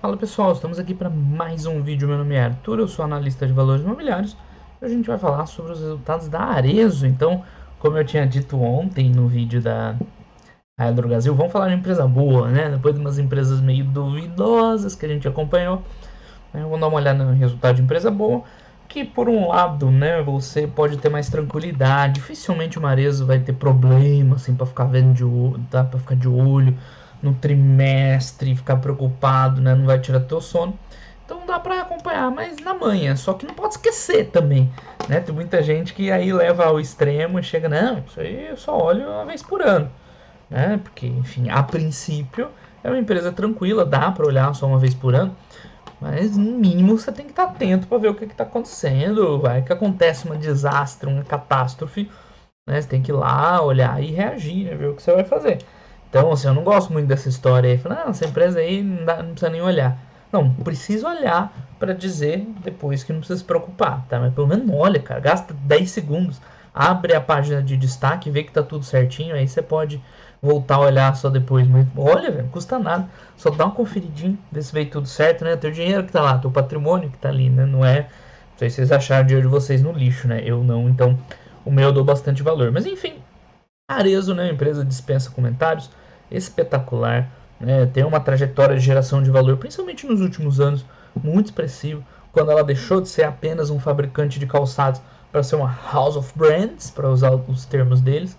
Fala pessoal, estamos aqui para mais um vídeo. Meu nome é Arthur, eu sou analista de valores imobiliários e hoje a gente vai falar sobre os resultados da Arezzo. Então, como eu tinha dito ontem no vídeo da Raia Drogasil, vamos falar de empresa boa, né? Depois de umas empresas meio duvidosas que a gente acompanhou, né? Vamos dar uma olhada no resultado de empresa boa, que por um lado, né, você pode ter mais tranquilidade. Dificilmente uma Arezzo vai ter problema assim para ficar vendo de olho, tá? Para ficar de olho no trimestre, ficar preocupado, né? Não vai tirar teu sono. Então dá para acompanhar, mas na manhã. Só que não pode esquecer também, né? Tem muita gente que aí leva ao extremo e chega, não, isso aí eu só olho uma vez por ano, né? Porque, enfim, a princípio é uma empresa tranquila, dá para olhar só uma vez por ano. Mas no mínimo você tem que estar atento para ver o que está acontecendo. Vai que acontece um desastre, uma catástrofe, né? Você tem que ir lá, olhar e reagir, né? Ver o que você vai fazer. Então, assim, eu não gosto muito dessa história aí. Falando, essa empresa aí não precisa nem olhar. Não, precisa olhar para dizer depois que não precisa se preocupar, tá? Mas pelo menos olha, cara. Gasta 10 segundos, abre a página de destaque, vê que tá tudo certinho, aí você pode voltar a olhar só depois. Mas olha, velho, não custa nada. Só dá uma conferidinha, ver se veio tudo certo, né? Teu dinheiro que tá lá, teu patrimônio que tá ali, né? Não é... Não sei se vocês acharam o dinheiro de vocês no lixo, né? Eu não, então o meu eu dou bastante valor. Mas enfim, a Arezzo, né? Empresa dispensa comentários, espetacular, né? Tem uma trajetória de geração de valor, principalmente nos últimos anos, muito expressivo. Quando ela deixou de ser apenas um fabricante de calçados para ser uma house of brands, para usar os termos deles,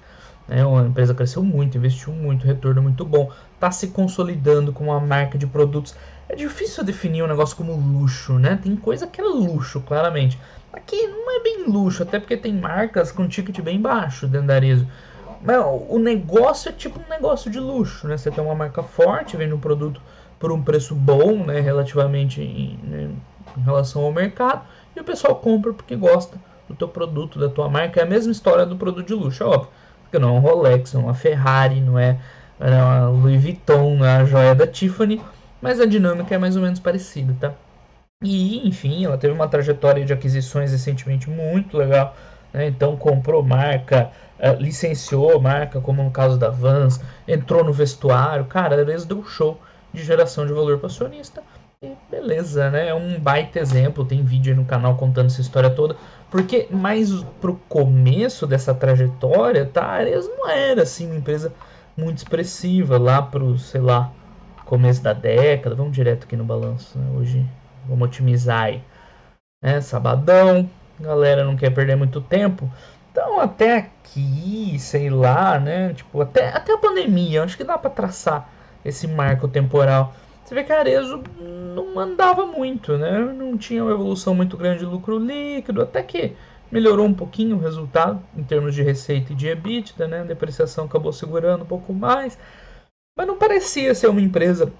né? Uma empresa cresceu muito, investiu muito, retorno muito bom, está se consolidando como uma marca de produtos. É difícil definir um negócio como luxo, né? Tem coisa que é luxo, claramente. Aqui não é bem luxo, até porque tem marcas com ticket bem baixo dentro da Arezzo. Mas o negócio é tipo um negócio de luxo, né? Você tem uma marca forte, vende um produto por um preço bom, né? Relativamente em relação ao mercado, e o pessoal compra porque gosta do teu produto, da tua marca. É a mesma história do produto de luxo, é óbvio. Porque não é um Rolex, não é uma Ferrari, não é uma Louis Vuitton, não é a joia da Tiffany, mas a dinâmica é mais ou menos parecida, tá? E, enfim, ela teve uma trajetória de aquisições recentemente muito legal, né? Então comprou marca, licenciou marca, como no caso da Vans, entrou no vestuário, cara, eles deu show de geração de valor para acionista. E beleza, né? É um baita exemplo, tem vídeo aí no canal contando essa história toda, porque mais pro começo dessa trajetória, tá? A Ares não era assim uma empresa muito expressiva lá pro, sei lá, começo da década. Vamos direto aqui no balanço, né? Hoje vamos otimizar aí, né? Sabadão, galera não quer perder muito tempo. Então até aqui, sei lá, né? Tipo, até a pandemia, acho que dá para traçar esse marco temporal. Você vê que a Arezzo não andava muito, né? Não tinha uma evolução muito grande de lucro líquido, até que melhorou um pouquinho o resultado em termos de receita e de EBITDA, né? A depreciação acabou segurando um pouco mais, mas não parecia ser uma empresa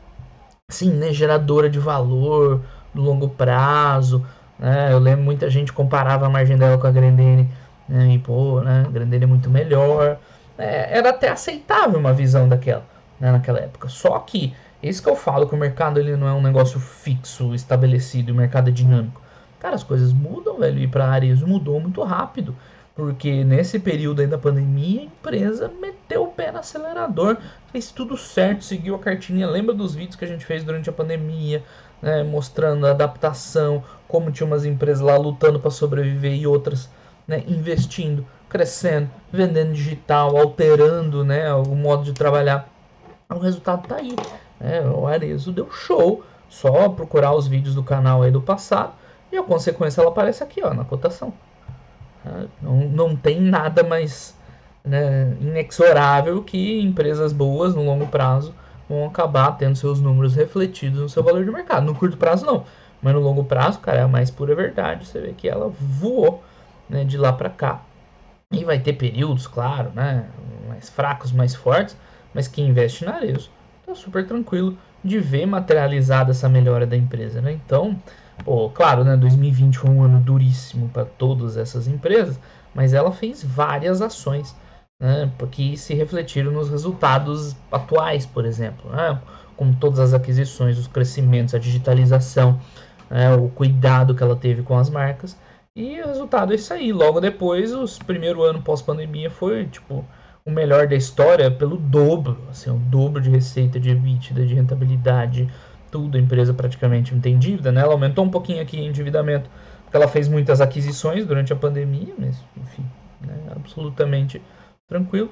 assim, né, geradora de valor no longo prazo, né? Eu lembro muita gente comparava a margem dela com a Grendene, né? E pô, né, a Grendene é muito melhor. Era até aceitável uma visão daquela, né, naquela época. Só que isso que eu falo, que o mercado ele não é um negócio fixo, estabelecido, o mercado é dinâmico. Cara, as coisas mudam, velho, e para a Arezzo mudou muito rápido. Porque nesse período aí da pandemia, a empresa meteu o pé no acelerador, fez tudo certo, seguiu a cartinha. Lembra dos vídeos que a gente fez durante a pandemia, né, mostrando a adaptação, como tinha umas empresas lá lutando para sobreviver e outras, né, investindo, crescendo, vendendo digital, alterando, né, o modo de trabalhar. O resultado tá aí, né? O Arezzo deu show, só procurar os vídeos do canal aí do passado e a consequência ela aparece aqui, ó, na cotação. Não tem nada mais, né, inexorável que empresas boas no longo prazo vão acabar tendo seus números refletidos no seu valor de mercado. No curto prazo não, mas no longo prazo, cara, é a mais pura verdade. Você vê que ela voou, né, de lá para cá. E vai ter períodos, claro, né, mais fracos, mais fortes, mas quem investe na Arezzo tá super tranquilo de ver materializada essa melhora da empresa, né? Então, pô, claro, né, 2020 foi um ano duríssimo para todas essas empresas, mas ela fez várias ações, né, que se refletiram nos resultados atuais, por exemplo, né, como todas as aquisições, os crescimentos, a digitalização, né, o cuidado que ela teve com as marcas. E o resultado é isso aí. Logo depois, o primeiro ano pós-pandemia foi tipo o melhor da história pelo dobro, assim, o dobro de receita, de EBITDA, de rentabilidade, tudo, a empresa praticamente não tem dívida, né? Ela aumentou um pouquinho aqui em endividamento, porque ela fez muitas aquisições durante a pandemia, mas enfim, né? Absolutamente tranquilo.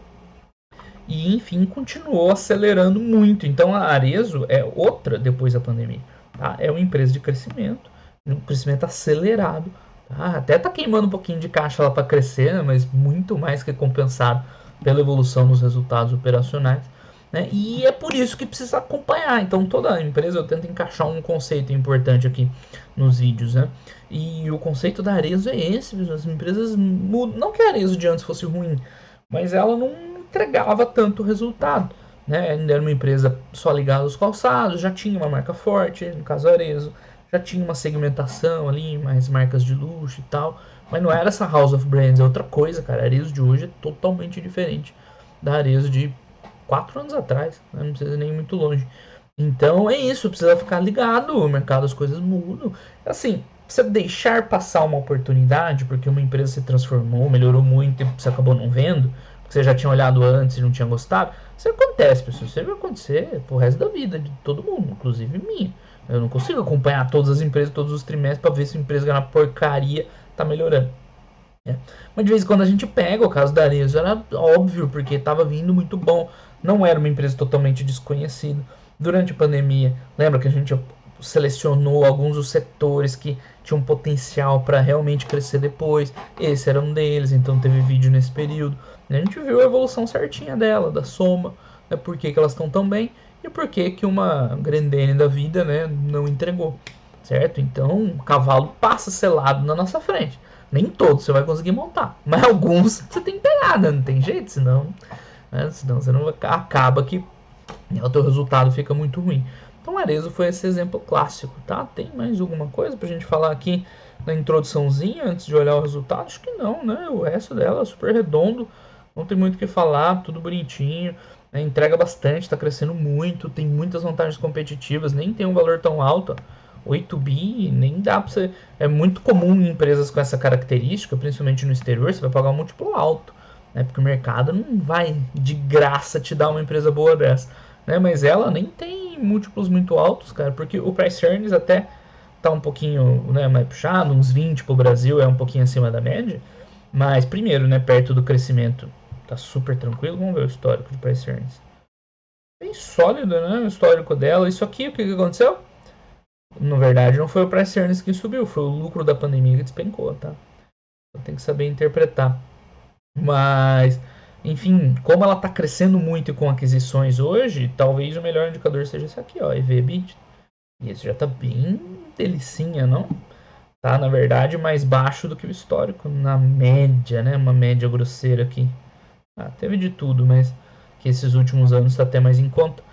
E enfim, continuou acelerando muito. Então a Arezzo é outra depois da pandemia. Tá? É uma empresa de crescimento, um crescimento acelerado. Tá? Até tá queimando um pouquinho de caixa lá para crescer, né? Mas muito mais que compensado pela evolução dos resultados operacionais. Né? E é por isso que precisa acompanhar. Então toda empresa eu tento encaixar um conceito importante aqui nos vídeos. Né? E o conceito da Arezzo é esse. As empresas mudam. Não que a Arezzo de antes fosse ruim, mas ela não entregava tanto resultado. Né? Ainda era uma empresa só ligada aos calçados, já tinha uma marca forte, no caso Arezzo, já tinha uma segmentação ali, mais marcas de luxo e tal, mas não era essa House of Brands, é outra coisa, cara. A Arezzo de hoje é totalmente diferente da Arezzo de 4 anos atrás, né? Não precisa nem ir muito longe. Então é isso, precisa ficar ligado, o mercado, as coisas mudam. Assim, você deixar passar uma oportunidade, porque uma empresa se transformou, melhorou muito e você acabou não vendo, porque você já tinha olhado antes e não tinha gostado, isso acontece, pessoal. Isso vai acontecer pro resto da vida de todo mundo, inclusive minha. Eu não consigo acompanhar todas as empresas, todos os trimestres, para ver se a empresa na porcaria tá melhorando. É. Mas de vez em quando a gente pega, o caso da Arezzo era óbvio, porque estava vindo muito bom. Não era uma empresa totalmente desconhecida. Durante a pandemia, lembra que a gente selecionou alguns dos setores que tinham potencial para realmente crescer depois. Esse era um deles, então teve vídeo nesse período. E a gente viu a evolução certinha dela, da soma, né, por que elas estão tão bem e por que uma Grendene da vida, né, não entregou. Certo? Então o cavalo passa selado na nossa frente. Nem todos você vai conseguir montar, mas alguns você tem que pegar, né? Não tem jeito, senão, né? Senão você não acaba que o teu resultado fica muito ruim. Então, Arezzo foi esse exemplo clássico, tá? Tem mais alguma coisa pra gente falar aqui na introduçãozinha antes de olhar o resultado? Acho que não, né? O resto dela é super redondo, não tem muito o que falar, tudo bonitinho, né? Entrega bastante, tá crescendo muito, tem muitas vantagens competitivas, nem tem um valor tão alto. 8 bi, nem dá pra você. É muito comum em empresas com essa característica, principalmente no exterior, você vai pagar um múltiplo alto, né? Porque o mercado não vai de graça te dar uma empresa boa dessa, né? Mas ela nem tem múltiplos muito altos, cara, porque o price earnings até tá um pouquinho, né, mais puxado, uns 20 pro Brasil, é um pouquinho acima da média, mas primeiro, né, perto do crescimento, tá super tranquilo. Vamos ver o histórico de price earnings. Bem sólido, né, o histórico dela. Isso aqui, o que aconteceu? Na verdade, não foi o price earnings que subiu, foi o lucro da pandemia que despencou, tá? Então, tem que saber interpretar. Mas, enfim, como ela está crescendo muito com aquisições hoje, talvez o melhor indicador seja esse aqui, ó, EV/EBITDA. E esse já está bem delicinha, não? Tá, na verdade, mais baixo do que o histórico, na média, né? Uma média grosseira aqui. Ah, teve de tudo, mas que esses últimos anos está até mais em conta.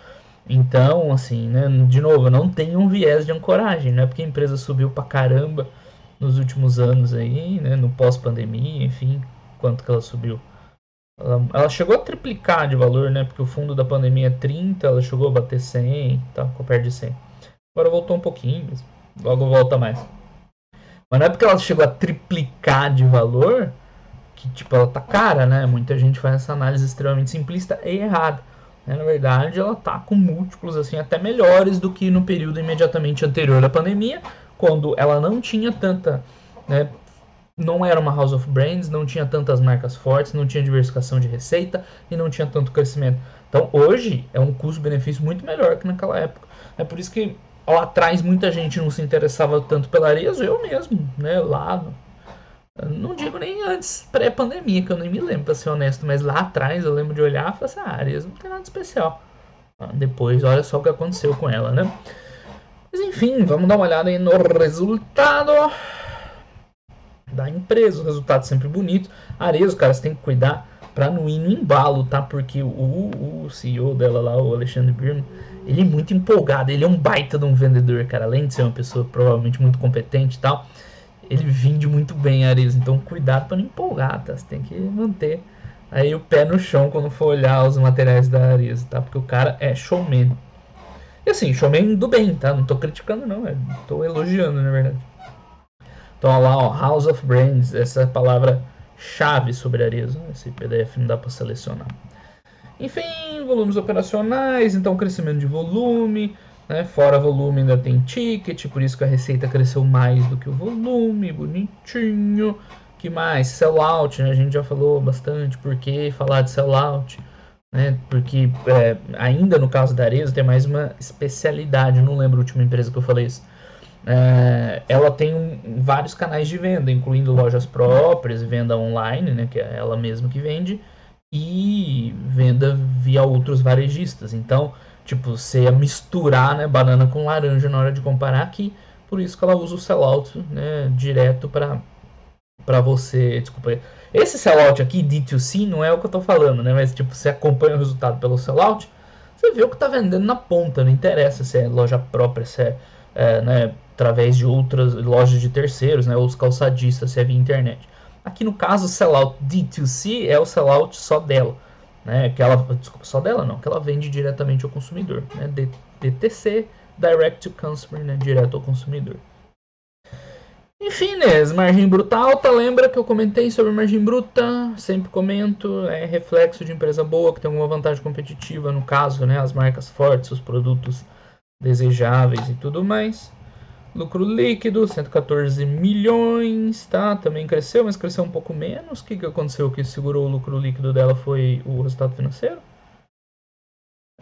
Então, assim, né, de novo, não tem um viés de ancoragem, não é porque a empresa subiu pra caramba nos últimos anos aí, né, no pós-pandemia, enfim, quanto que ela subiu. Ela chegou a triplicar de valor, né, porque o fundo da pandemia é 30, ela chegou a bater 100, tá, ficou perto de 100. Agora voltou um pouquinho, mas logo volta mais. Mas não é porque ela chegou a triplicar de valor que, tipo, ela tá cara, né, muita gente faz essa análise extremamente simplista e errada. Na verdade, ela está com múltiplos assim até melhores do que no período imediatamente anterior à pandemia, quando ela não tinha tanta, né, não era uma house of brands, não tinha tantas marcas fortes, não tinha diversificação de receita e não tinha tanto crescimento. Então, hoje é um custo-benefício muito melhor que naquela época. É por isso que lá atrás muita gente não se interessava tanto pela Arezzo, eu mesmo, né, lá não digo nem antes, pré-pandemia, que eu nem me lembro, pra ser honesto, mas lá atrás eu lembro de olhar e falar assim, Arezzo não tem nada de especial. Depois, olha só o que aconteceu com ela, né? Mas enfim, vamos dar uma olhada aí no resultado da empresa. O resultado sempre bonito. Arezzo, cara, você tem que cuidar pra não ir no embalo, tá? Porque o CEO dela lá, o Alexandre Birman, ele é muito empolgado, ele é um baita de um vendedor, cara. Além de ser uma pessoa provavelmente muito competente e tal, ele vende muito bem a Arezzo, então cuidado para não empolgar, tá? Você tem que manter aí o pé no chão quando for olhar os materiais da Arezzo, tá? Porque o cara é showman. E assim, showman do bem, tá? Não tô criticando não, tô elogiando, na verdade. Então, olha lá, ó, House of Brands, essa palavra chave sobre a Arezzo. Esse PDF não dá para selecionar. Enfim, volumes operacionais, então crescimento de volume, né? Fora volume ainda tem ticket, por isso que a receita cresceu mais do que o volume, bonitinho. Que mais? Sellout, né? A gente já falou bastante, por que falar de sellout? Né? Porque ainda no caso da Arezzo tem mais uma especialidade, não lembro a última empresa que eu falei isso. Ela tem vários canais de venda, incluindo lojas próprias, venda online, né, que é ela mesma que vende, e venda via outros varejistas. Então, tipo, você ia misturar, né, banana com laranja na hora de comparar aqui, por isso que ela usa o sellout, né, direto para você. Desculpa, esse sellout aqui, D2C, não é o que eu tô falando, né, mas tipo, você acompanha o resultado pelo sellout, você vê o que tá vendendo na ponta, não interessa se é loja própria, se né, através de outras lojas de terceiros, né, ou os calçadistas, se é via internet. Aqui no caso, o sellout D2C é o sellout só dela, né, que ela, desculpa, só dela não, que ela vende diretamente ao consumidor, né, DTC, Direct to Consumer, né, direto ao consumidor. Enfim, né, margem bruta alta, lembra que eu comentei sobre margem bruta, sempre comento, é reflexo de empresa boa, que tem alguma vantagem competitiva, no caso, né, as marcas fortes, os produtos desejáveis e tudo mais. Lucro líquido, 114 milhões, tá? Também cresceu, mas cresceu um pouco menos. O que aconteceu que segurou o lucro líquido dela foi o resultado financeiro?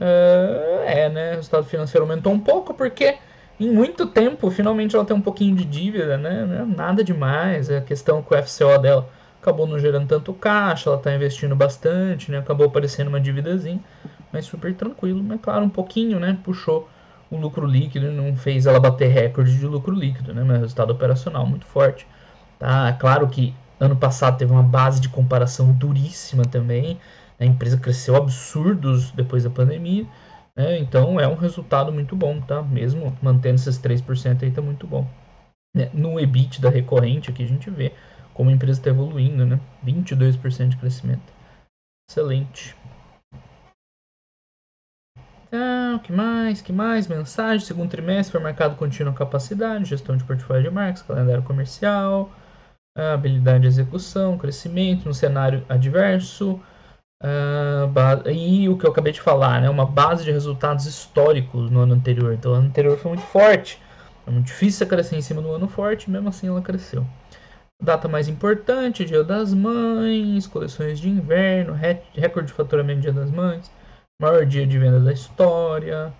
Né? O resultado financeiro aumentou um pouco porque em muito tempo, finalmente ela tem um pouquinho de dívida, né? Não é nada demais. A questão com o FCO dela acabou não gerando tanto caixa, ela está investindo bastante, né? Acabou aparecendo uma dívidazinha, mas super tranquilo. Mas claro, um pouquinho, né? Puxou o lucro líquido, não fez ela bater recorde de lucro líquido, né? Mas resultado operacional muito forte. Tá? Claro que ano passado teve uma base de comparação duríssima também. A empresa cresceu absurdos depois da pandemia. Então é um resultado muito bom, tá? Mesmo mantendo esses 3% aí, tá muito bom. No EBITDA recorrente aqui a gente vê como a empresa está evoluindo, né? 22% de crescimento. Excelente. O que mais? Que mais? Mensagem. Segundo trimestre foi marcado contínua capacidade, gestão de portfólio de marcas, calendário comercial, habilidade de execução, crescimento no cenário adverso. E o que eu acabei de falar, né? Uma base de resultados históricos no ano anterior. Então, o ano anterior foi muito forte. É muito difícil crescer em cima do ano forte, mesmo assim ela cresceu. Data mais importante, Dia das Mães, coleções de inverno, recorde de faturamento Dia das Mães, maior dia de venda da história.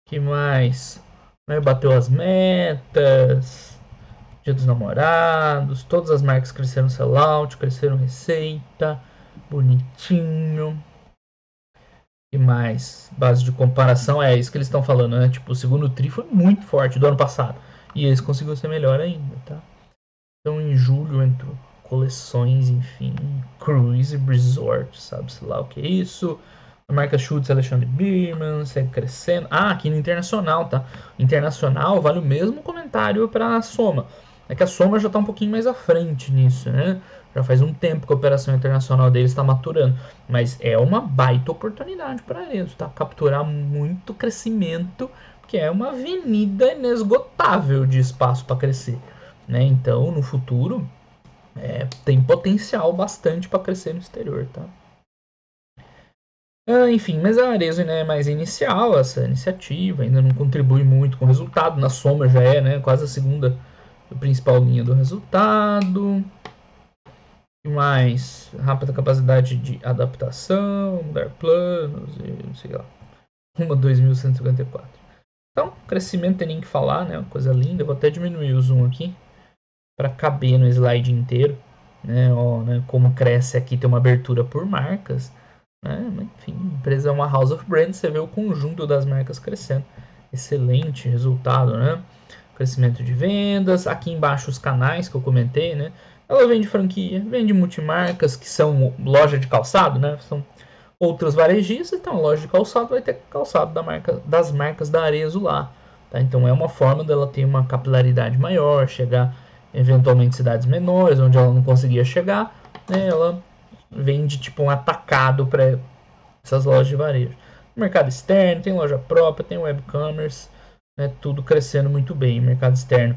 Que mais? Bateu as metas, Dia dos Namorados, todas as marcas cresceram sellout, cresceram receita, bonitinho. E mais? Base de comparação, é isso que eles estão falando, né? Tipo, o segundo tri foi muito forte do ano passado. E eles conseguiram ser melhor ainda, tá? Então em julho entrou coleções, enfim, cruise resort, sabe-se lá o que é isso. A marca Schutz Alexandre Birman segue crescendo. Aqui no internacional, tá? Internacional vale o mesmo comentário para a Soma. É que a Soma já está um pouquinho mais à frente nisso, né? Já faz um tempo que a operação internacional deles está maturando. Mas é uma baita oportunidade para eles, tá? Capturar muito crescimento, que é uma avenida inesgotável de espaço para crescer. Né? Então, no futuro, tem potencial bastante para crescer no exterior, tá? Enfim, mas a Arezzo ainda é mais inicial, essa iniciativa, ainda não contribui muito com o resultado, na soma já é, né, quase a segunda principal linha do resultado. Mais rápida capacidade de adaptação, mudar planos e não sei lá. Uma 2154. Então, crescimento tem nem que falar, né? Uma coisa linda. Eu vou até diminuir o zoom aqui para caber no slide inteiro, né? Como cresce aqui, tem uma abertura por marcas, né? Enfim, a empresa é uma house of brands, você vê o conjunto das marcas crescendo. Excelente resultado, né? Crescimento de vendas, aqui embaixo os canais que eu comentei, né? Ela vende franquia, vende multimarcas, que são loja de calçado, né? São outras varejistas, então a loja de calçado vai ter calçado das marcas da Arezzo lá. Tá? Então é uma forma dela ter uma capilaridade maior, chegar eventualmente em cidades menores, onde ela não conseguia chegar, né? Ela vende tipo um atacado para essas lojas de varejo. Mercado externo, tem loja própria, tem webcommerce, né? Tudo crescendo muito bem. Mercado externo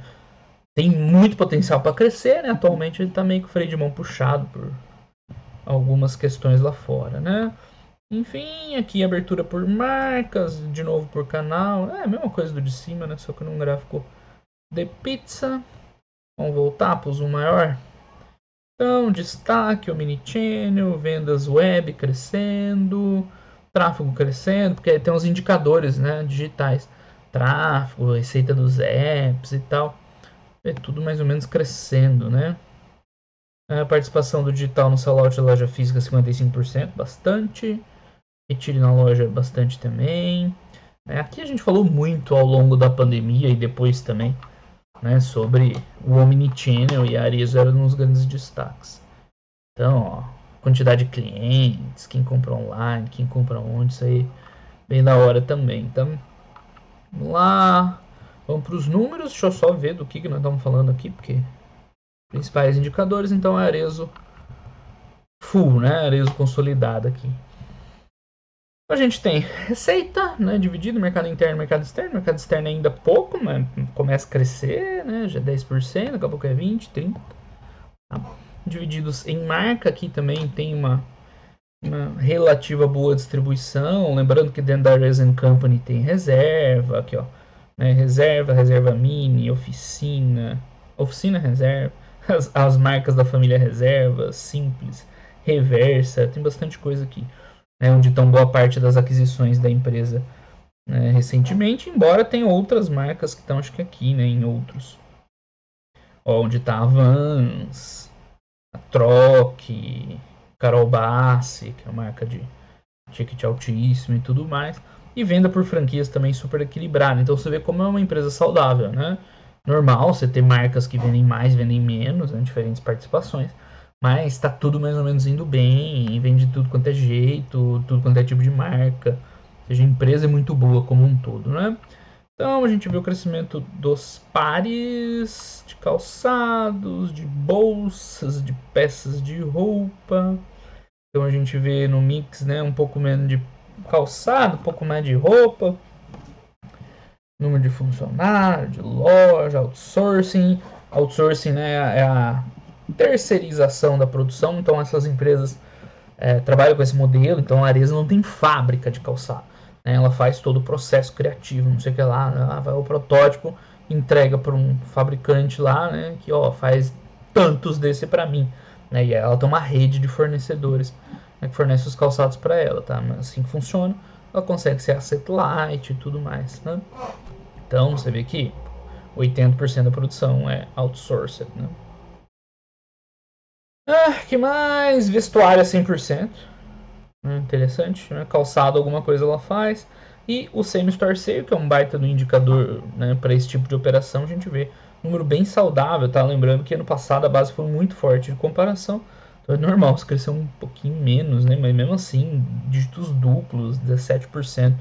tem muito potencial para crescer, né? Atualmente ele está meio que o freio de mão puxado por algumas questões lá fora, né? Enfim, aqui abertura por marcas, de novo por canal. É a mesma coisa do de cima, né? Só que num gráfico de pizza. Vamos voltar para o zoom maior. Então, destaque, omnichannel, vendas web crescendo, tráfego crescendo, porque tem uns indicadores, né, digitais. Tráfego, receita dos apps e tal. É tudo mais ou menos crescendo, né? A participação do digital no sellout da loja física 55%, bastante. Retire na loja bastante também. Aqui a gente falou muito ao longo da pandemia e depois também, né, sobre o omnichannel, e a Arezzo era um dos grandes destaques. Então, ó, quantidade de clientes, quem compra online, quem compra onde, isso aí bem da hora também. Então, vamos lá, vamos para os números. Deixa eu só ver do que nós estamos falando aqui, porque principais indicadores, então é Arezzo full, né? Arezzo consolidada aqui. A gente tem receita, né, dividido, mercado interno e mercado externo. Mercado externo ainda pouco, mas começa a crescer, né, já é 10%, daqui a pouco é 20%, 30%. Tá? Divididos em marca, aqui também tem uma relativa boa distribuição. Lembrando que dentro da Resin Company tem reserva, aqui ó, né, reserva mini, oficina reserva, as marcas da família reserva, simples, reversa, tem bastante coisa aqui. Onde estão boa parte das aquisições da empresa, né, recentemente, embora tenha outras marcas que estão, acho que aqui, né, em outros. Ó, onde está a Vans, a Troc, Carol Bassi, que é uma marca de ticket altíssimo e tudo mais. E venda por franquias também super equilibrada. Então você vê como é uma empresa saudável, né? Normal você ter marcas que vendem mais, vendem menos, né, diferentes participações. Mas está tudo mais ou menos indo bem, vende tudo quanto é jeito, tudo quanto é tipo de marca. Ou seja, a empresa é muito boa como um todo, né? Então a gente vê o crescimento dos pares de calçados, de bolsas, de peças de roupa. Então a gente vê no mix, né, um pouco menos de calçado, um pouco mais de roupa. Número de funcionários, de loja, outsourcing. Outsourcing, né, é a terceirização da produção. Então essas empresas trabalham com esse modelo. Então a Arezzo não tem fábrica de calçado, né? Ela faz todo o processo criativo, não sei o que lá, né? Vai o protótipo, entrega para um fabricante lá, né, que ó, faz tantos desse para mim, né? E ela tem uma rede de fornecedores, né, que fornece os calçados para ela, tá? Mas assim que funciona, ela consegue ser asset light e tudo mais, né? Então você vê que 80% da produção é outsourced, né? Que mais? Vestuário é 100%. Interessante, né? Calçado, alguma coisa ela faz. E o same-store sale, que é um baita do indicador, né, para esse tipo de operação, a gente vê um número bem saudável, tá? Lembrando que ano passado a base foi muito forte de comparação, então é normal se crescer um pouquinho menos, né? Mas mesmo assim, dígitos duplos, 17%,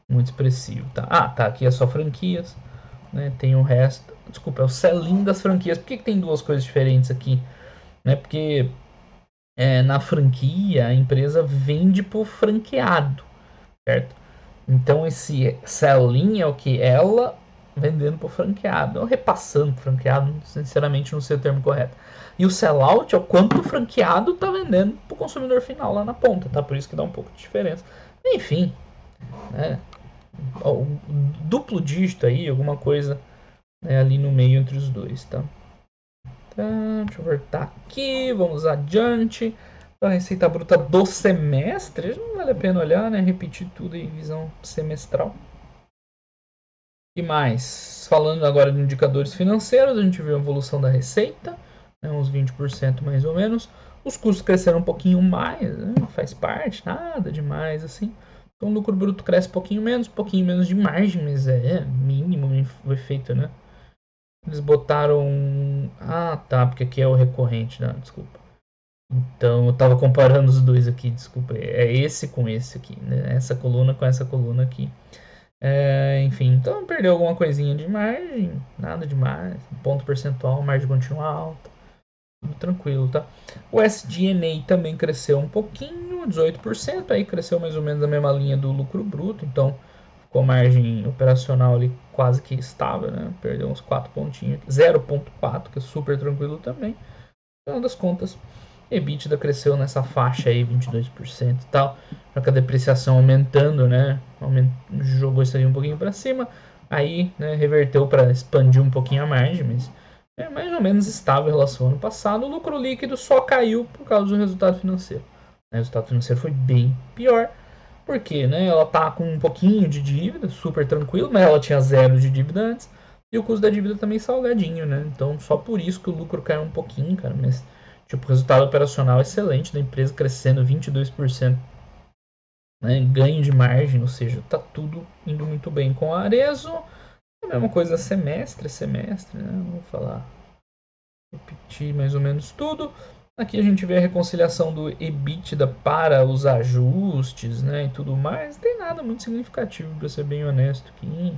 muito expressivo, tá? Tá, aqui é só franquias, né? Tem o resto, desculpa, é o sell-in das franquias. Por que tem duas coisas diferentes aqui? Né? Porque na franquia a empresa vende por franqueado, certo? Então esse sell-in é o que ela vendendo por franqueado, ou repassando por franqueado, sinceramente não sei o termo correto. E o sell-out é o quanto o franqueado está vendendo para o consumidor final lá na ponta, tá? Por isso que dá um pouco de diferença. Enfim, né? Duplo dígito aí, alguma coisa, né, ali no meio entre os dois, tá? Tá, deixa eu voltar aqui, vamos adiante. A receita bruta do semestre, não vale a pena olhar, né? Repetir tudo em visão semestral. E mais, falando agora de indicadores financeiros, a gente vê a evolução da receita, né, uns 20% mais ou menos. Os custos cresceram um pouquinho mais, né, faz parte, nada demais assim. Então o lucro bruto cresce um pouquinho menos de margem, mas é mínimo o efeito, né? Eles botaram. Tá, porque aqui é o recorrente, né? Desculpa. Então eu tava comparando os dois aqui, desculpa. É esse com esse aqui, né? Essa coluna com essa coluna aqui. Enfim, então perdeu alguma coisinha de margem, nada demais. Ponto percentual, margem continua alta. Tudo tranquilo, tá? O SG&A também cresceu um pouquinho, 18%. Aí cresceu mais ou menos a mesma linha do lucro bruto. Então ficou a margem operacional ali quase que estável, né? Perdeu uns 4 pontinhos, 0,4, que é super tranquilo também. No final das contas, EBITDA cresceu nessa faixa aí, 22% e tal, só que a depreciação aumentando, né, jogou isso aí um pouquinho para cima, aí, né, reverteu para expandir um pouquinho a margem, mas é mais ou menos estável em relação ao ano passado. O lucro líquido só caiu por causa do resultado financeiro. O resultado financeiro foi bem pior, porque, né, ela tá com um pouquinho de dívida, super tranquilo, mas ela tinha zero de dívida antes, e o custo da dívida também salgadinho, né? Então, só por isso que o lucro caiu um pouquinho, cara, mas tipo, o resultado operacional excelente da empresa, crescendo 22%, né, ganho de margem, ou seja, tá tudo indo muito bem com a Arezzo. A mesma coisa semestre a semestre, né? Vamos falar, repetir mais ou menos tudo. Aqui a gente vê a reconciliação do EBITDA para os ajustes, né, e tudo mais. Não tem nada muito significativo, para ser bem honesto aqui,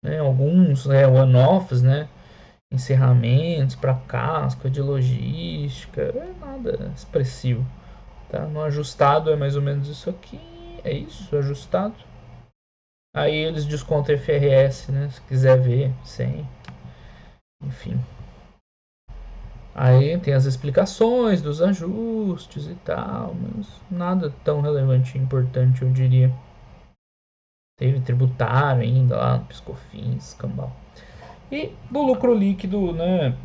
né? Alguns one-offs, né? Encerramentos para casca de logística, é nada expressivo. Tá? No ajustado é mais ou menos isso aqui. É isso, ajustado. Aí eles descontam FRS, né? Se quiser ver, sem. Enfim. Aí tem as explicações dos ajustes e tal, mas nada tão relevante e importante, eu diria. Teve tributário ainda lá no Piscofins, cambal. E do lucro líquido, né?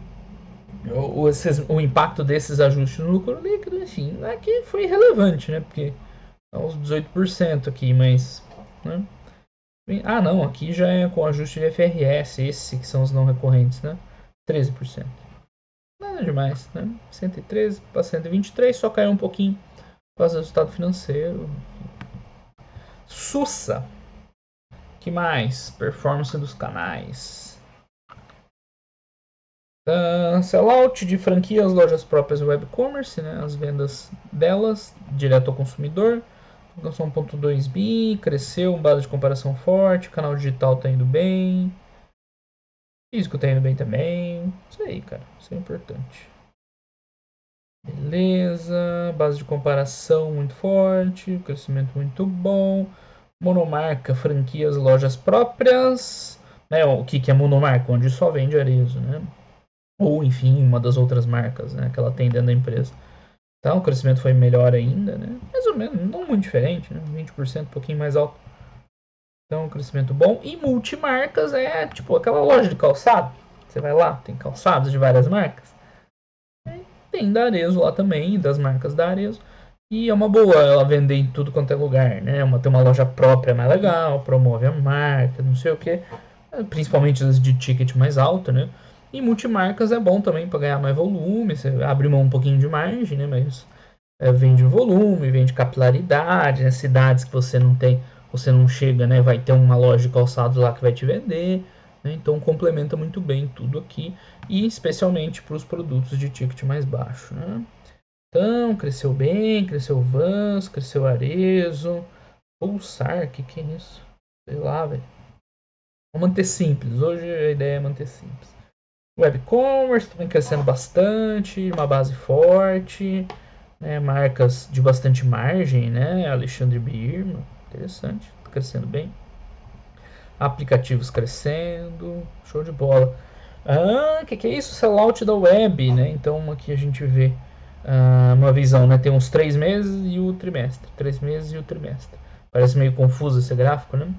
O impacto desses ajustes no lucro líquido, enfim, aqui foi relevante, né? Porque é uns 18% aqui, mas. Né? Ah, não, aqui já é com ajuste de FRS, esses que são os não recorrentes, né? 13%. Nada demais, né? 113 para 123, só caiu um pouquinho por causa do resultado financeiro. Sussa! Que mais? Performance dos canais. Sellout de franquias, lojas próprias e web commerce, né? As vendas delas direto ao consumidor. Alcançou 1.2 bi, cresceu, base de comparação forte, canal digital tá indo bem, físico tá indo bem também. Isso aí, cara, isso é importante. Beleza, base de comparação muito forte, crescimento muito bom. Monomarca, franquias, lojas próprias. Né, o que é monomarca? Onde só vende Arezzo, né? Ou, enfim, uma das outras marcas, né, que ela tem dentro da empresa. Então, o crescimento foi melhor ainda, né? Mais ou menos, não muito diferente, né? 20%, um pouquinho mais alto. Então, um crescimento bom. E multimarcas é tipo aquela loja de calçado. Você vai lá, tem calçados de várias marcas. Tem da Arezzo lá também, das marcas da Arezzo. E é uma boa ela vender em tudo quanto é lugar, né? Ter uma loja própria é mais legal, promove a marca, não sei o que. Principalmente as de ticket mais alto, né? E multimarcas é bom também para ganhar mais volume. Você abre mão um pouquinho de margem, né? Mas vende volume, vende capilaridade, né? Cidades que você não tem, você não chega, né? Vai ter uma loja de calçados lá que vai te vender, né? Então complementa muito bem tudo aqui e especialmente para os produtos de ticket mais baixo, né? Então cresceu bem, cresceu Vans, cresceu Arezzo, Pulsar, que é isso? Sei lá, velho. Vamos manter simples. Hoje a ideia é manter simples. Web commerce também crescendo bastante, uma base forte, né, marcas de bastante margem, né? Alexandre Birman, interessante, tá crescendo bem. Aplicativos crescendo, show de bola. Que é isso? Sellout da web, né? Então aqui a gente vê uma visão, né? Tem uns 3 meses e o trimestre. 3 meses e o trimestre. Parece meio confuso esse gráfico, né?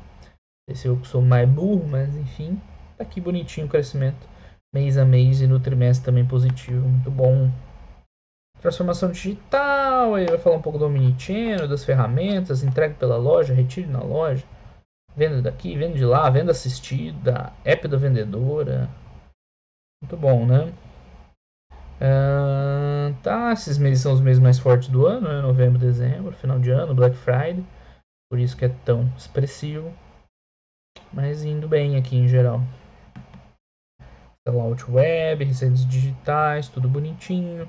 Esse eu sou mais burro, mas enfim. Tá aqui bonitinho o crescimento. Mês a mês e no trimestre também positivo. Muito bom. Transformação digital, aí vai falar um pouco do Omnichannel, das ferramentas, entrega pela loja, retire na loja, venda daqui, venda de lá, venda assistida, app da vendedora. Muito bom, né? Tá, esses meses são os meses mais fortes do ano, né? Novembro, dezembro, final de ano, Black Friday. Por isso que é tão expressivo. Mas indo bem aqui em geral. Sellout web, receitas digitais, tudo bonitinho.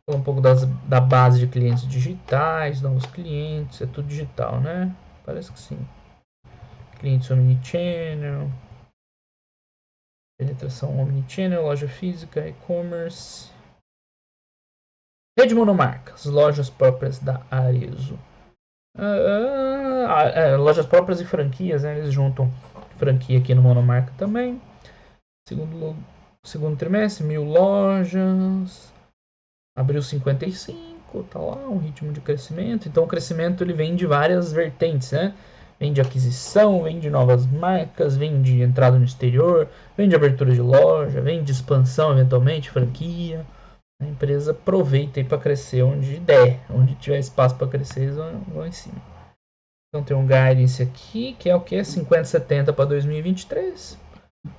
Falar um pouco da base de clientes digitais, novos clientes, é tudo digital, né? Parece que sim. Clientes omnichannel, penetração omnichannel, loja física, e-commerce. Rede monomarcas, lojas próprias da Arezzo. Lojas próprias e franquias, né? Eles juntam franquia aqui no monomarca também. Segundo trimestre, 1000 lojas. Abril 55. histórico, tá lá, um ritmo de crescimento. Então o crescimento ele vem de várias vertentes, né? Vem de aquisição, vem de novas marcas, vem de entrada no exterior, vem de abertura de loja, vem de expansão eventualmente, franquia. A empresa aproveita para crescer onde der, onde tiver espaço para crescer, eles vão em cima. Então tem um guidance aqui, que é o que? 50,70 para 2023,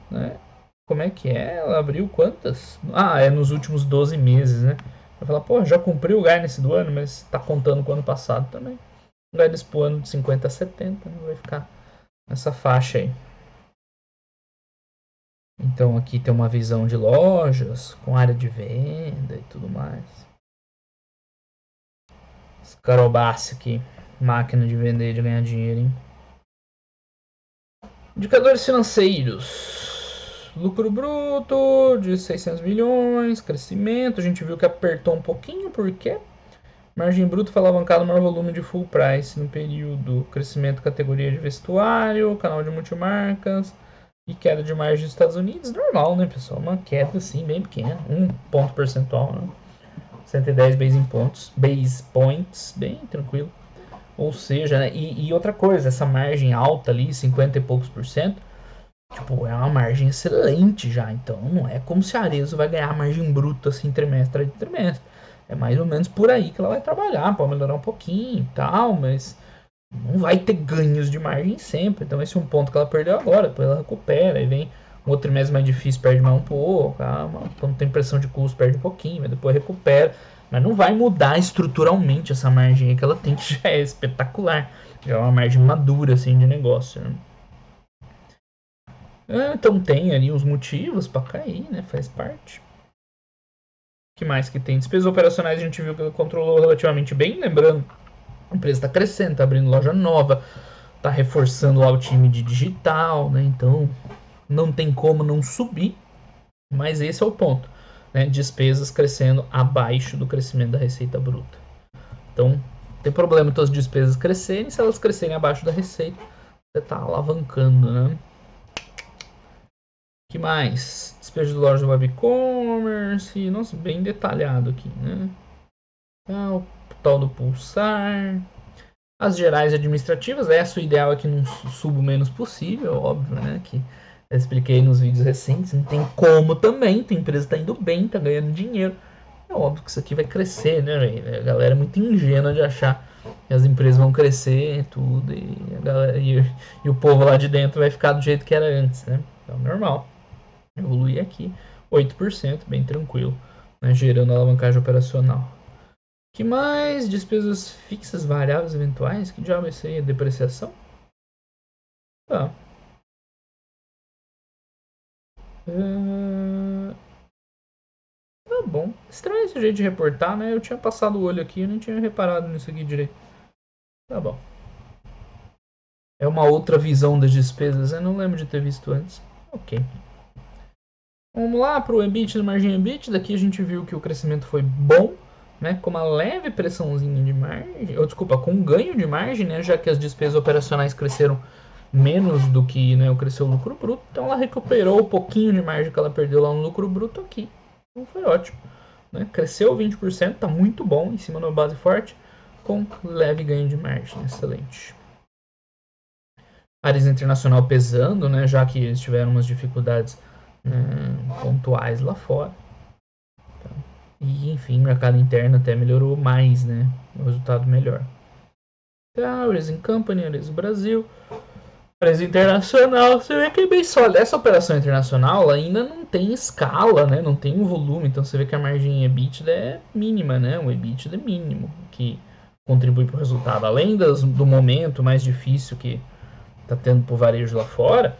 né? Como é que é? Ela abriu quantas? Ah, é nos últimos 12 meses, né? Vai falar, pô, já cumpriu o guidance do ano, mas tá contando com o ano passado também. O guidance pro ano de 50 a 70, né? Vai ficar nessa faixa aí. Então aqui tem uma visão de lojas, com área de venda e tudo mais. Escarobaço aqui. Máquina de vender e de ganhar dinheiro, hein? Indicadores financeiros. Lucro bruto de 600 milhões, crescimento. A gente viu que apertou um pouquinho, por quê? Margem bruta foi alavancada, maior volume de full price no período. Crescimento categoria de vestuário, canal de multimarcas e queda de margem dos Estados Unidos. Normal, né, pessoal? Uma queda assim bem pequena, 1 ponto percentual, né? 110 base points, bem tranquilo. Ou seja, né, e outra coisa, essa margem alta ali, 50 e poucos por cento, tipo, é uma margem excelente já. Então não é como se a Arezzo vai ganhar margem bruta assim trimestre a trimestre. É mais ou menos por aí que ela vai trabalhar, pode melhorar um pouquinho e tal, mas não vai ter ganhos de margem sempre. Então esse é um ponto que ela perdeu agora, depois ela recupera, aí vem um outro trimestre mais difícil, perde mais um pouco, quando tem pressão de custo, perde um pouquinho, mas depois recupera. Mas não vai mudar estruturalmente essa margem aí que ela tem, que já é espetacular. Já é uma margem madura assim, de negócio. Né? Então tem ali os motivos para cair, né? Faz parte. O que mais que tem? Despesas operacionais a gente viu que ela controlou relativamente bem, lembrando, a empresa está crescendo, está abrindo loja nova, está reforçando lá o time de digital, né? Então não tem como não subir, mas esse é o ponto, né? Despesas crescendo abaixo do crescimento da receita bruta. Então, não tem problema as despesas crescerem, se elas crescerem abaixo da receita, você está alavancando, né? Que mais? Despejo de loja web e-commerce, nossa, bem detalhado aqui, né? O tal do Pulsar. As gerais administrativas, o ideal é que não suba o menos possível, óbvio, né? Que eu expliquei nos vídeos recentes, não tem como também, a empresa está indo bem, está ganhando dinheiro. É óbvio que isso aqui vai crescer, né, véio? A galera é muito ingênua de achar que as empresas vão crescer tudo e o povo lá de dentro vai ficar do jeito que era antes, né? Então, normal. Evoluir aqui, 8%, bem tranquilo, né? Gerando alavancagem operacional. Que mais? Despesas fixas, variáveis, eventuais? Que diabo é isso aí? É depreciação? Tá. Tá bom. Estranho esse jeito de reportar, né? Eu tinha passado o olho aqui e não tinha reparado nisso aqui direito. Tá bom. É uma outra visão das despesas, eu não lembro de ter visto antes. Ok. Vamos lá para o EBITDA, margem EBITDA. Daqui a gente viu que o crescimento foi bom, né? Com uma leve pressãozinha de margem, ou desculpa, com um ganho de margem, né? Já que as despesas operacionais cresceram menos do que, né, cresceu o lucro bruto. Então ela recuperou o pouquinho de margem que ela perdeu lá no lucro bruto aqui. Então foi ótimo. Né? Cresceu 20%, está muito bom, em cima de uma base forte, com leve ganho de margem. Excelente. Áreas internacional pesando, né, já que eles tiveram umas dificuldades, né, pontuais lá fora. Então, e enfim, o mercado interno até melhorou mais, né, o resultado melhor. Então, Raising Company, Raising Brasil, Raising Internacional, você vê que é bem sólida. Essa operação internacional ainda não tem escala, né, não tem um volume, então você vê que a margem EBITDA é mínima, né, o EBITDA é mínimo, que contribui para o resultado. Além do momento mais difícil que está tendo para o varejo lá fora,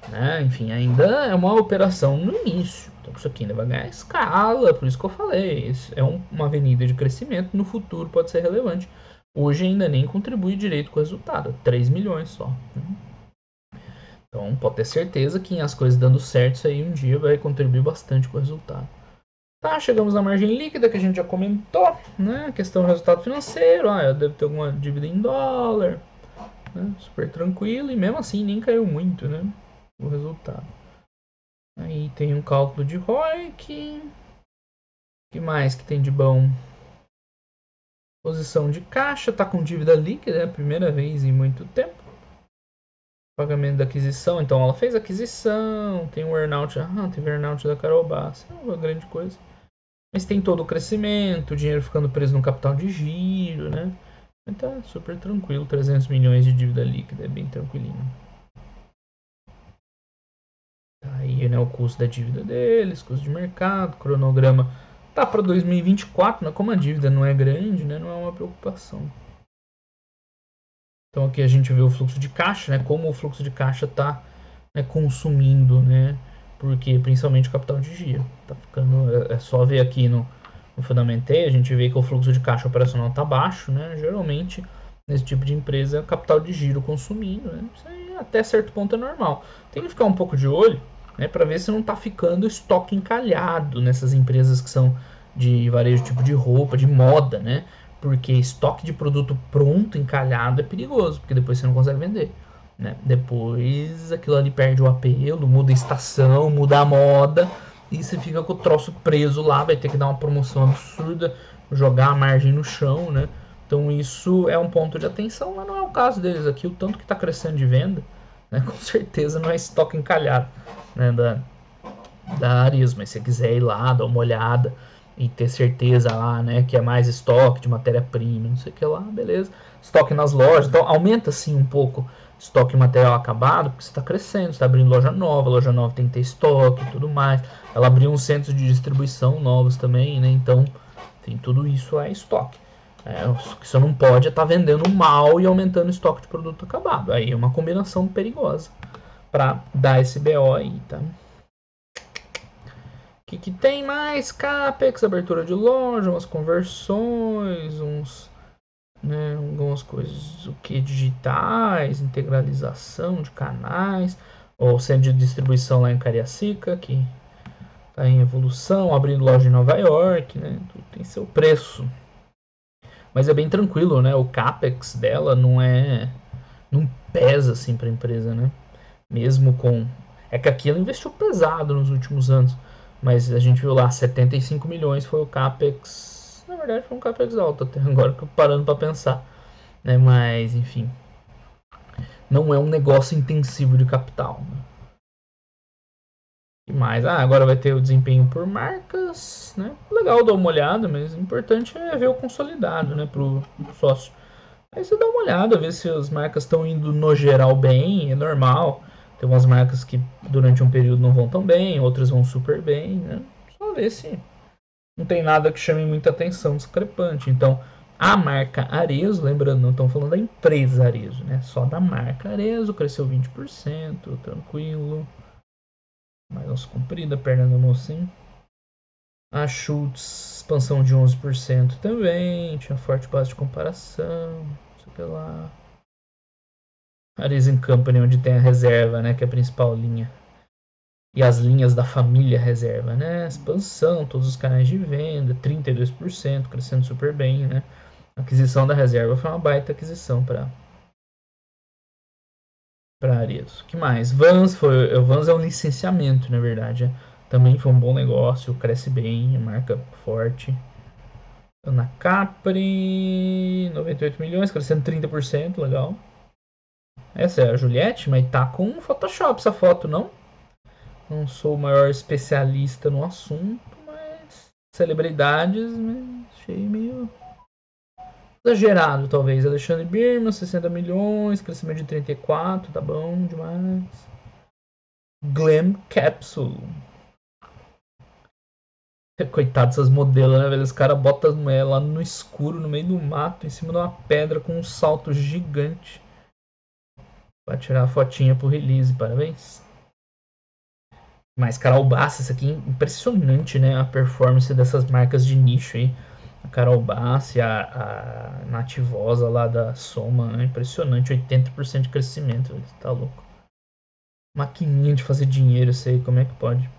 né? Enfim, ainda é uma operação no início. Então isso aqui ainda vai ganhar escala, por isso que eu falei. Isso é uma avenida de crescimento, no futuro pode ser relevante. Hoje ainda nem contribui direito com o resultado, 3 milhões só. Né? Então pode ter certeza que as coisas dando certo, isso aí um dia vai contribuir bastante com o resultado. Tá, chegamos na margem líquida que a gente já comentou, né? A questão do resultado financeiro, eu devo ter alguma dívida em dólar, né? Super tranquilo e mesmo assim nem caiu muito, né? O resultado. Aí tem um cálculo de ROIC. O que mais que tem de bom? Posição de caixa, está com dívida líquida, é a primeira vez em muito tempo. Pagamento da aquisição, então ela fez aquisição, tem o earnout, teve o earnout da Carol Bassi, não é uma grande coisa. Mas tem todo o crescimento, o dinheiro ficando preso no capital de giro, né? Então tá super tranquilo, 300 milhões de dívida líquida, é bem tranquilinho. Aí, né, o custo da dívida deles, custo de mercado, cronograma tá para 2024, né? Como a dívida não é grande, né, não é uma preocupação. Então aqui a gente vê o fluxo de caixa, né, como o fluxo de caixa está, né, consumindo, né, porque principalmente o capital de giro. Tá ficando, é só ver aqui no Fundamentei, a gente vê que o fluxo de caixa operacional está baixo, né, geralmente nesse tipo de empresa é o capital de giro consumindo, né, isso aí até certo ponto é normal. Tem que ficar um pouco de olho, né, para ver se não está ficando estoque encalhado nessas empresas que são de varejo tipo de roupa, de moda, né, porque estoque de produto pronto, encalhado, é perigoso, porque depois você não consegue vender. Né? Depois aquilo ali perde o apelo, muda a estação, muda a moda, e você fica com o troço preso lá, vai ter que dar uma promoção absurda, jogar a margem no chão, né? Então isso é um ponto de atenção, mas não é o caso deles aqui. O tanto que está crescendo de venda, né? Com certeza não é estoque encalhado, né? Da Arias, mas se você quiser ir lá, dar uma olhada e ter certeza lá, né, que é mais estoque de matéria-prima, não sei o que lá, beleza. Estoque nas lojas, então aumenta sim um pouco estoque de material acabado, porque você está crescendo, você está abrindo loja nova tem que ter estoque e tudo mais. Ela abriu uns centros de distribuição novos também, né, então tem tudo isso é estoque. O que você não pode é estar vendendo mal e aumentando o estoque de produto acabado. Aí é uma combinação perigosa para dar esse BO aí, tá? Que tem mais? Capex, abertura de loja, umas conversões, né, algumas coisas o que digitais, integralização de canais, ou centro de distribuição lá em Cariacica, que está em evolução, abrindo loja em Nova York, né, tudo tem seu preço. Mas é bem tranquilo, né? O Capex dela não pesa assim para a empresa, né? Mesmo com é que aqui ela investiu pesado nos últimos anos. Mas a gente viu lá, 75 milhões foi o Capex. Na verdade, foi um Capex alto até agora, parando para pensar. Né? Mas, enfim. Não é um negócio intensivo de capital. Né? E mais, agora vai ter o desempenho por marcas. Né? Legal dar uma olhada, mas o importante é ver o consolidado, né? Pro sócio. Aí você dá uma olhada, ver se as marcas estão indo no geral bem, é normal. Tem umas marcas que durante um período não vão tão bem, outras vão super bem, né? Só ver se não tem nada que chame muita atenção discrepante. Então, a marca Arezzo, lembrando, não estamos falando da empresa Arezzo, né? Só da marca Arezzo, cresceu 20%, tranquilo. Mais uns comprida, perna no mocinho. A Schultz, expansão de 11% também, tinha forte base de comparação, não sei o que lá. Arezzo Company, onde tem a reserva, né, que é a principal linha. E as linhas da família reserva, né? Expansão, todos os canais de venda, 32%, crescendo super bem, né? A aquisição da reserva foi uma baita aquisição para Arezzo. O que mais? Vans é um licenciamento, na verdade. Também foi um bom negócio, cresce bem, marca forte. Ana Capri, 98 milhões, crescendo 30%, legal. Essa é a Juliette, mas tá com Photoshop essa foto, não? Não sou o maior especialista no assunto, mas celebridades, né, achei meio exagerado, talvez. Alexandre Birman, 60 milhões, crescimento de 34, tá bom demais. Glam Capsule. Coitado dessas modelos, né, velho? Os caras botam lá no escuro, no meio do mato, em cima de uma pedra com um salto gigante. Pra tirar a fotinha pro release, parabéns. Mas Carol Bassi, isso aqui é impressionante, né? A performance dessas marcas de nicho aí. A Carol Bassi, a Nativosa lá da Soma, é impressionante, 80% de crescimento, tá louco. Maquininha de fazer dinheiro, isso aí, como é que pode?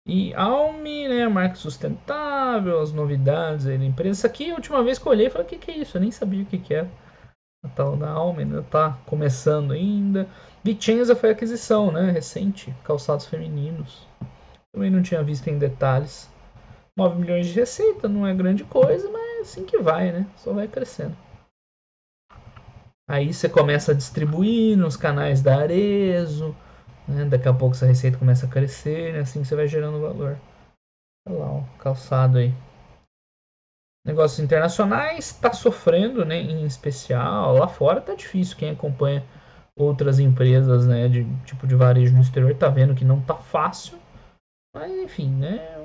E Almi, né, marca sustentável, as novidades aí da empresa. Isso aqui, a última vez que eu olhei, falei, o que é isso? Eu nem sabia o que era. A tal da Almi ainda tá começando ainda. Vicenza foi aquisição, né, recente, calçados femininos. Também não tinha visto em detalhes. 9 milhões de receita, não é grande coisa, mas é assim que vai, né? Só vai crescendo. Aí você começa a distribuir nos canais da Arezzo, né? Daqui a pouco essa receita começa a crescer, né? Assim você vai gerando valor. Olha lá, ó, calçado aí. Negócios internacionais está sofrendo, né? Em especial lá fora tá difícil. Quem acompanha outras empresas, né? De tipo de varejo no exterior tá vendo que não tá fácil. Mas enfim, né?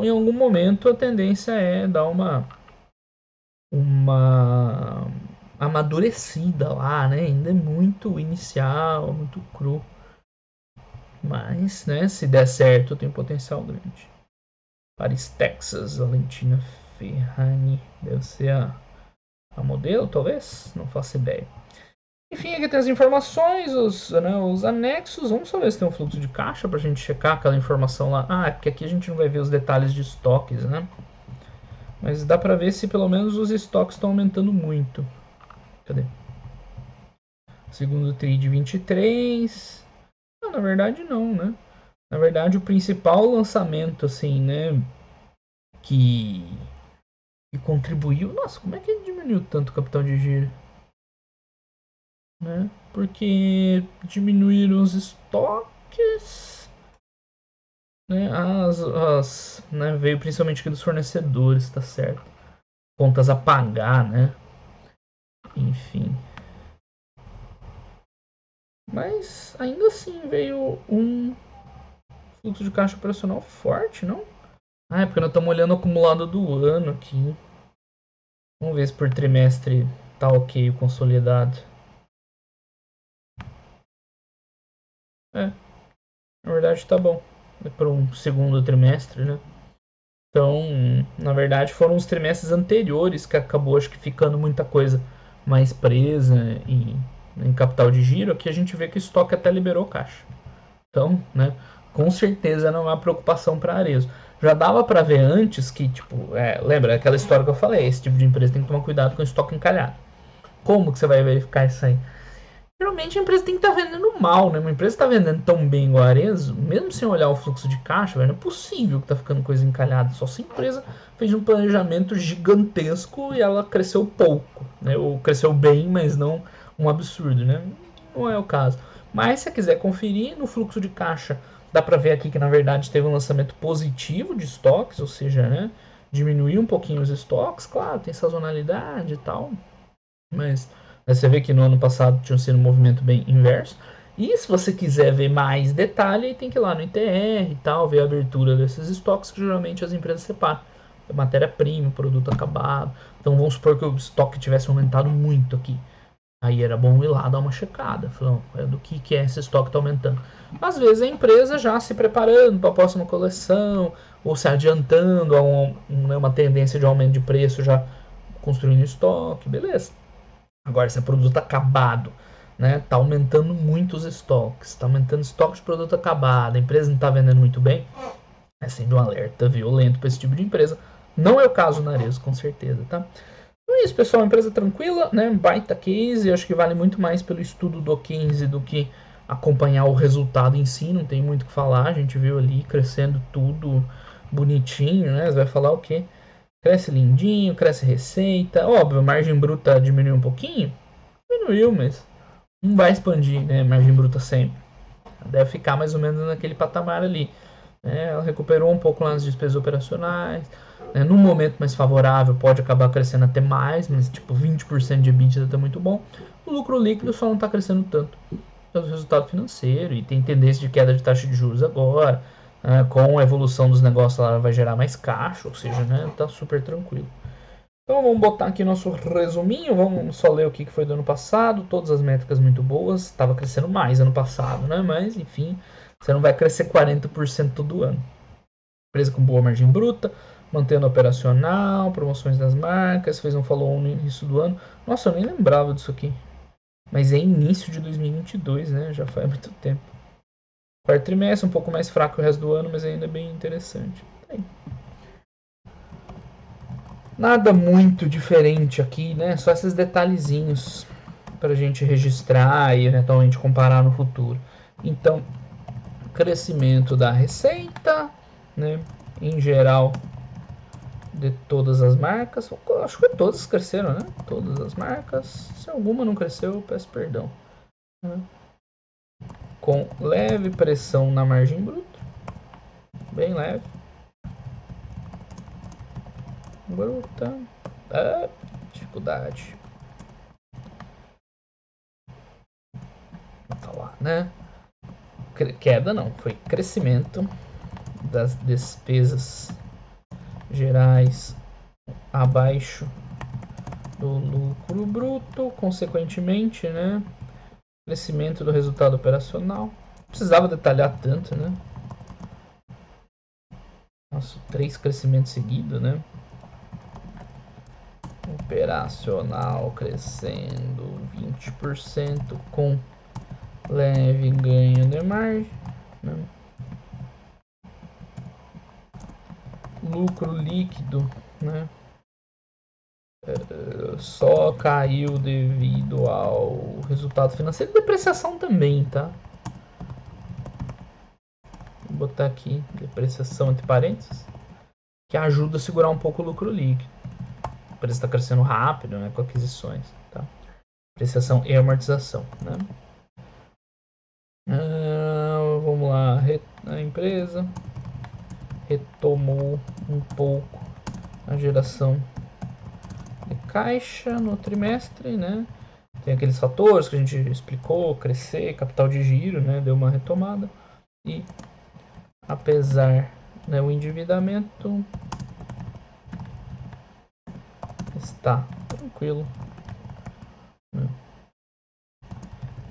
Em algum momento a tendência é dar uma amadurecida lá, né? Ainda é muito inicial, muito cru. Mas, né, se der certo, tem potencial grande. Paris, Texas, Valentina Ferrani. Deve ser a modelo, talvez? Não faço ideia. Enfim, aqui tem as informações, os anexos. Vamos só ver se tem um fluxo de caixa pra gente checar aquela informação lá. Ah, é porque aqui a gente não vai ver os detalhes de estoques, né? Mas dá pra ver se pelo menos os estoques estão aumentando muito. Cadê? Segundo TRI de 23. Não, na verdade não, né? Na verdade o principal lançamento, assim, né? Que contribuiu. Nossa, como é que diminuiu tanto o capital de giro? Né? Porque diminuíram os estoques. Né? Né? Veio principalmente aqui dos fornecedores, tá certo? Contas a pagar, né? Enfim. Mas ainda assim veio um fluxo de caixa operacional forte, não? Ah, é porque nós estamos olhando o acumulado do ano aqui. Vamos ver se por trimestre tá ok o consolidado. É, na verdade tá bom. É para um segundo trimestre, né? Então, na verdade, foram os trimestres anteriores que acabou, acho que, ficando muita coisa mais presa em capital de giro. Aqui a gente vê que o estoque até liberou caixa. Então, né, com certeza não há preocupação para Arezzo. Já dava para ver antes que, tipo, lembra aquela história que eu falei, esse tipo de empresa tem que tomar cuidado com o estoque encalhado. Como que você vai verificar isso aí? Geralmente a empresa tem que estar vendendo mal, né? Uma empresa está vendendo tão bem igual a Arezzo, mesmo sem olhar o fluxo de caixa, velho, não é possível que tá ficando coisa encalhada. Só se a empresa fez um planejamento gigantesco e ela cresceu pouco, né? Ou cresceu bem, mas não um absurdo, né? Não é o caso. Mas se você quiser conferir no fluxo de caixa, dá para ver aqui que na verdade teve um lançamento positivo de estoques, ou seja, né? Diminuiu um pouquinho os estoques, claro, tem sazonalidade e tal, mas você vê que no ano passado tinha sido um movimento bem inverso. E se você quiser ver mais detalhe, tem que ir lá no ITR e tal, ver a abertura desses estoques que geralmente as empresas separam. Matéria-prima, produto acabado. Então vamos supor que o estoque tivesse aumentado muito aqui. Aí era bom ir lá dar uma checada. Falando, do que é esse estoque que está aumentando. Às vezes a empresa já se preparando para a próxima coleção, ou se adiantando a uma tendência de aumento de preço, já construindo estoque, beleza. Agora, se é produto acabado, né, tá aumentando muito os estoques, tá aumentando estoque de produto acabado, a empresa não está vendendo muito bem, é sendo um alerta violento para esse tipo de empresa. Não é o caso na Arezzo, com certeza, tá? Então é isso, pessoal, uma empresa tranquila, né, baita case, acho que vale muito mais pelo estudo do case do que acompanhar o resultado em si, não tem muito o que falar, a gente viu ali crescendo tudo bonitinho, né, você vai falar o quê? Cresce lindinho, cresce receita. Óbvio, a margem bruta diminuiu um pouquinho. Diminuiu, mas não vai expandir, né? Margem bruta sempre. Deve ficar mais ou menos naquele patamar ali. Ela recuperou um pouco lá nas despesas operacionais. Num momento mais favorável, pode acabar crescendo até mais, mas tipo 20% de EBITDA está muito bom. O lucro líquido só não está crescendo tanto. É o resultado financeiro e tem tendência de queda de taxa de juros agora. Com a evolução dos negócios, ela vai gerar mais caixa, ou seja, né, tá super tranquilo. Então vamos botar aqui nosso resuminho, vamos só ler o que foi do ano passado, todas as métricas muito boas, estava crescendo mais ano passado, né? Mas enfim, você não vai crescer 40% todo ano. Empresa com boa margem bruta, mantendo operacional, promoções das marcas, fez um follow-on no início do ano. Nossa, eu nem lembrava disso aqui. Mas é início de 2022, né? Já faz muito tempo. Quarto trimestre, um pouco mais fraco o resto do ano, mas ainda bem interessante. Nada muito diferente aqui, né? Só esses detalhezinhos para a gente registrar e eventualmente comparar no futuro. Então, crescimento da receita, né? Em geral, de todas as marcas. Acho que todas cresceram, né? Todas as marcas. Se alguma não cresceu, eu peço perdão. Com leve pressão na margem bruta. Bem leve. Bruta. Dificuldade. Tá lá, né? Queda não, foi crescimento das despesas gerais abaixo do lucro bruto, consequentemente, né? Crescimento do resultado operacional. Não precisava detalhar tanto, né? Nossa, 3 crescimentos seguidos, né? Operacional crescendo 20% com leve ganho de margem, né? Lucro líquido, né? Só caiu devido ao resultado financeiro e depreciação também, tá? Vou botar aqui depreciação entre parênteses, que ajuda a segurar um pouco o lucro líquido. A empresa está crescendo rápido, né, com aquisições, tá? Depreciação e amortização, né? Vamos lá, a empresa retomou um pouco a geração de caixa no trimestre, né? Tem aqueles fatores que a gente explicou, crescer, capital de giro, né? Deu uma retomada. E apesar, né, o endividamento está tranquilo, né?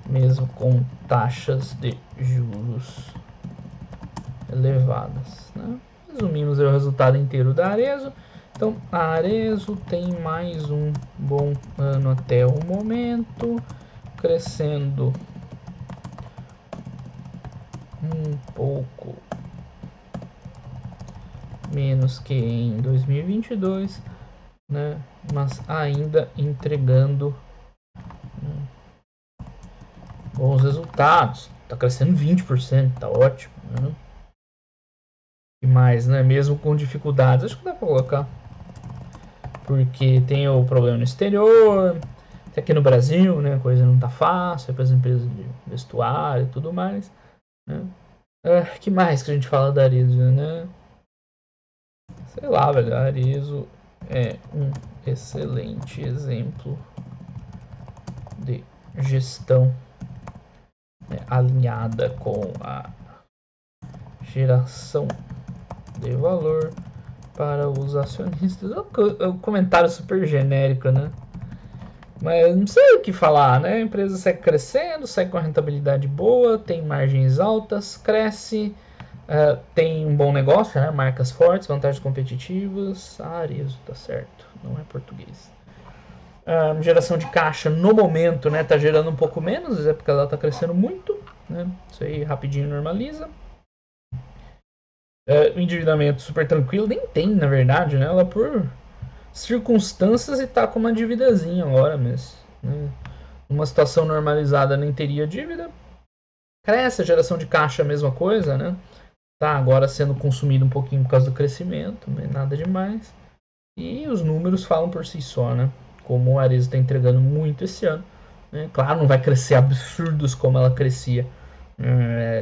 Mesmo com taxas de juros elevadas, né? Resumimos o resultado inteiro da Arezzo. Então, a Arezzo tem mais um bom ano até o momento, crescendo um pouco menos que em 2022, né? Mas ainda entregando, né, bons resultados. Está crescendo 20%, tá ótimo, né? E mais, né? Mesmo com dificuldades, acho que dá para colocar, porque tem o problema no exterior, aqui no Brasil, né? A coisa não tá fácil para as empresas de vestuário e tudo mais, né? Que mais que a gente fala da Arezzo, né? Sei lá, velho, a Arezzo é um excelente exemplo de gestão, né, alinhada com a geração de valor para os acionistas. É um comentário super genérico, né? Mas não sei o que falar, né? A empresa segue crescendo, segue com a rentabilidade boa, tem margens altas, cresce, tem um bom negócio, né? Marcas fortes, vantagens competitivas. Arezzo, tá certo, não é português. Geração de caixa no momento, né? Tá gerando um pouco menos, é porque ela tá crescendo muito, né? Isso aí rapidinho normaliza. O endividamento super tranquilo, nem tem, na verdade, né? Ela por circunstâncias e tá com uma dívidazinha agora, mas, né, numa situação normalizada nem teria dívida. Cresce, a geração de caixa a mesma coisa, né? Tá agora sendo consumido um pouquinho por causa do crescimento, mas nada demais. E os números falam por si só, né? Como a Arezzo está entregando muito esse ano, né? Claro, não vai crescer absurdos como ela crescia,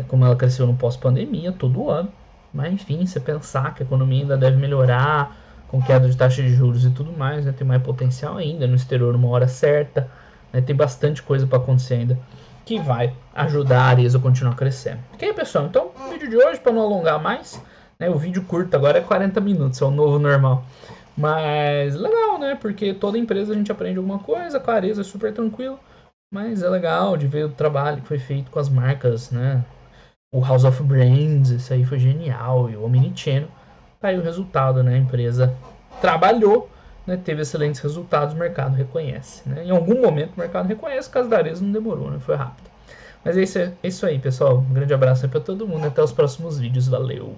como ela cresceu no pós-pandemia todo ano. Mas enfim, você pensar que a economia ainda deve melhorar com queda de taxa de juros e tudo mais, né? Tem mais potencial ainda no exterior numa hora certa, né? Tem bastante coisa para acontecer ainda que vai ajudar a Arezzo a continuar crescendo. Ok, pessoal? Então, o vídeo de hoje, para não alongar mais, né? O vídeo curto agora é 40 minutos, é o novo normal. Mas legal, né? Porque toda empresa a gente aprende alguma coisa, com a Arezzo é super tranquilo, mas é legal de ver o trabalho que foi feito com as marcas, né? O House of Brands, isso aí foi genial, e o Omnichannel, tá aí o resultado, né? A empresa trabalhou, né? Teve excelentes resultados, o mercado reconhece, né? Em algum momento o mercado reconhece, o caso da Arezzo não demorou, né? Foi rápido. Mas é isso aí, pessoal. Um grande abraço aí pra todo mundo, até os próximos vídeos, valeu!